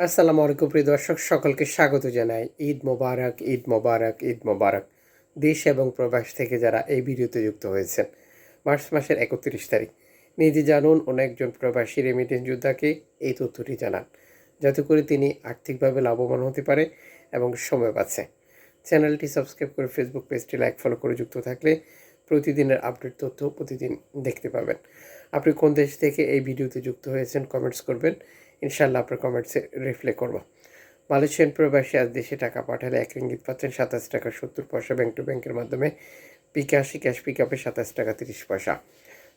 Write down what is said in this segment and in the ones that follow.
আসসালামু আলাইকুম প্রিয় দর্শক, সকলকে স্বাগত জানাই। ঈদ মোবারক, ঈদ মোবারক, ঈদ মোবারক। দেশ এবং প্রবাস থেকে যারা এই ভিডিওতে যুক্ত হয়েছেন, মার্চ মাসের 31 তারিখ নিজে জানুন, অনেকজন প্রবাসী রেমিটেন্স যোদ্ধাকে এই তথ্যটি জানান, যাতে করে তিনি আর্থিকভাবে লাভবান হতে পারে এবং সময় পাচ্ছে। চ্যানেলটি সাবস্ক্রাইব করে ফেসবুক পেজটি লাইক ফলো করে যুক্ত থাকলে প্রতিদিনের আপডেট তথ্য প্রতিদিন দেখতে পাবেন। আপনি কোন দেশ থেকে এই ভিডিওতে যুক্ত হয়েছেন কমেন্টস করবেন, ইনশাল্লাহ আপনার কমেন্টসে রিপ্লাই করব। মালয়েশিয়ান প্রবাসী আজ দেশে টাকা পাঠালে 1 রিঙ্গিত পাচ্ছেন 27 টাকা 70 পয়সা ব্যাংক টু ব্যাংকের মাধ্যমে। বিকাশি ক্যাশ পিক আপে 27 টাকা 30 পয়সা।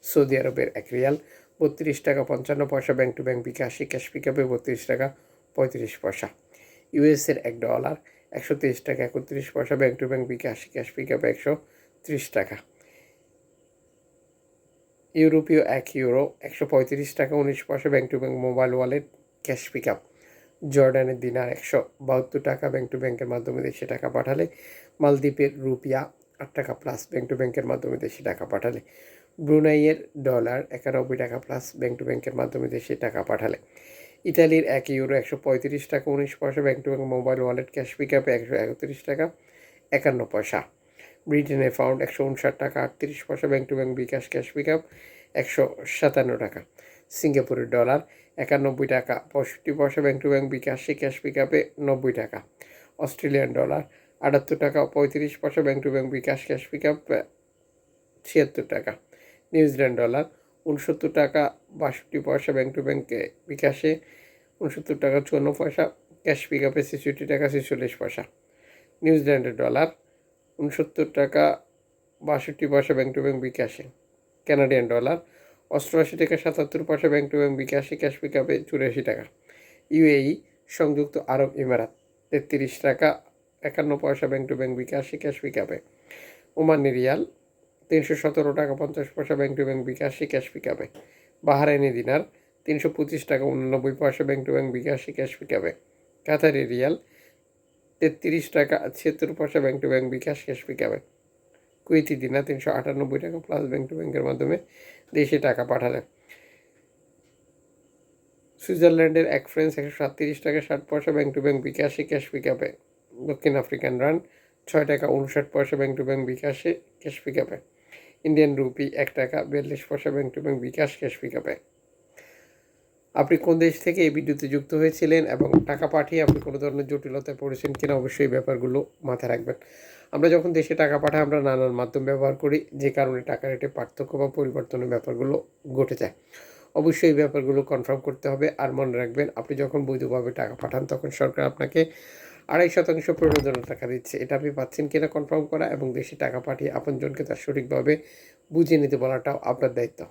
সৌদি আরবের 1 রিয়াল 32 টাকা 55 পয়সা ব্যাংক টু ব্যাংক বিকাশি ক্যাশ পিক আপে 32 টাকা 35 পয়সা। ইউএসের $1 123 টাকা 31 পয়সা ব্যাংক টু ব্যাংক বিকাশি ক্যাশ পিক আপে 130 টাকা। ইউরোপীয় €1 135 টাকা 19 পয়সা bank to bank mobile wallet cash pick up. জর্ডানের দিনার 172 টাকা ব্যাংক টু ব্যাংকের মাধ্যমে দেশে টাকা পাঠালে। মালদ্বীপের রুপিয়া 8 টাকা প্লাস ব্যাংক টু ব্যাংকের মাধ্যমে দেশে টাকা পাঠালে। ব্রুনাইয়ের ডলার 91 টাকা প্লাস ব্যাংক টু ব্যাংকের মাধ্যমে দেশে টাকা পাঠালে। ইতালির €1 135 টাকা 19 পয়সা bank to bank mobile wallet cash pick আপে 131 টাকা 51 পয়সা। ব্রিটেনের পাউন্ড 159 টাকা 38 পয়সা bank to bank bKash cash pick up 157 টাকা। সিঙ্গাপুরের ডলার 91 টাকা 65 পয়সা ব্যাংক টু ব্যাংক বিকাশে ক্যাশ পিক আপে 90 টাকা। অস্ট্রেলিয়ান ডলার 78 টাকা 35 পয়সা bank to bank bKash cash pick up 76 টাকা। নিউজিল্যান্ড ডলার 69 টাকা 62 পয়সা ব্যাংক টু ব্যাংকে বিকাশে 69 টাকা 54 পয়সা ক্যাশ পিক আপে 66 টাকা 46 পয়সা। নিউজিল্যান্ডের ডলার 69 টাকা 62 পয়সা ব্যাংক টু ব্যাংক বিকাশে। কানাডিয়ান ডলার 88 টাকা 77 পয়সা ব্যাংক টু ব্যাংক বিকাশে ক্যাশ পিক আপে 84 টাকা। ইউএই সংযুক্ত আরব ইমারাত 33 টাকা 51 পয়সা ব্যাংক টু ব্যাংক বিকাশে ক্যাশ পিক আপে। ওমানি রিয়াল 317 টাকা 50 পয়সা ব্যাংক টু ব্যাংক বিকাশে ক্যাশ পিক আপে। বাহারাইনি দিনার 325 টাকা 89 পয়সা ব্যাংক টু ব্যাংক বিকাশে ক্যাশ পিক আপে। কাতারি রিয়াল 33 টাকা 76 পয়সা bank to bank bKash cash pick আপে। কুয়েতি দিনার 398 টাকা প্লাস ব্যাংক টু ব্যাংকের মাধ্যমে দেশে টাকা পাঠালে। সুইজারল্যান্ডের 1 ফ্রান্স 137 টাকা 60 পয়সা ব্যাংক টু ব্যাংক বিকাশে ক্যাশ পিক আপে। দক্ষিণ আফ্রিকান রান 6 টাকা 59 পয়সা ব্যাংক টু ব্যাংক বিকাশে ক্যাশ পিক আপে। ইন্ডিয়ান রুপি 1 টাকা 42 পয়সা bank to bank bKash cash pick আপে। আপনি কোন দেশ থেকে এই ভিডিওতে যুক্ত হয়েছিলেন এবং টাকা পাঠিয়ে আপনি কোনো ধরনের জটিলতায় পড়েছেন কিনা, অবশ্যই ব্যাপারগুলো মাথায় রাখবেন। আমরা যখন দেশে টাকা পাঠাই আমরা নানান মাধ্যম ব্যবহার করি, যে কারণে টাকা রেটে পার্থক্য বা পরিবর্তনের ব্যাপারগুলো ঘটে যায়। অবশ্যই এই ব্যাপারগুলো কনফার্ম করতে হবে। আর মনে রাখবেন, আপনি যখন বৈধভাবে টাকা পাঠান তখন সরকার আপনাকে 2.5% প্রণোদনা টাকা দিচ্ছে। এটা আপনি পাচ্ছেন কিনা কনফার্ম করা এবং দেশে টাকা পাঠিয়ে আপনজনকে তার সঠিকভাবে বুঝিয়ে নিতে বলাটাও আপনার দায়িত্ব।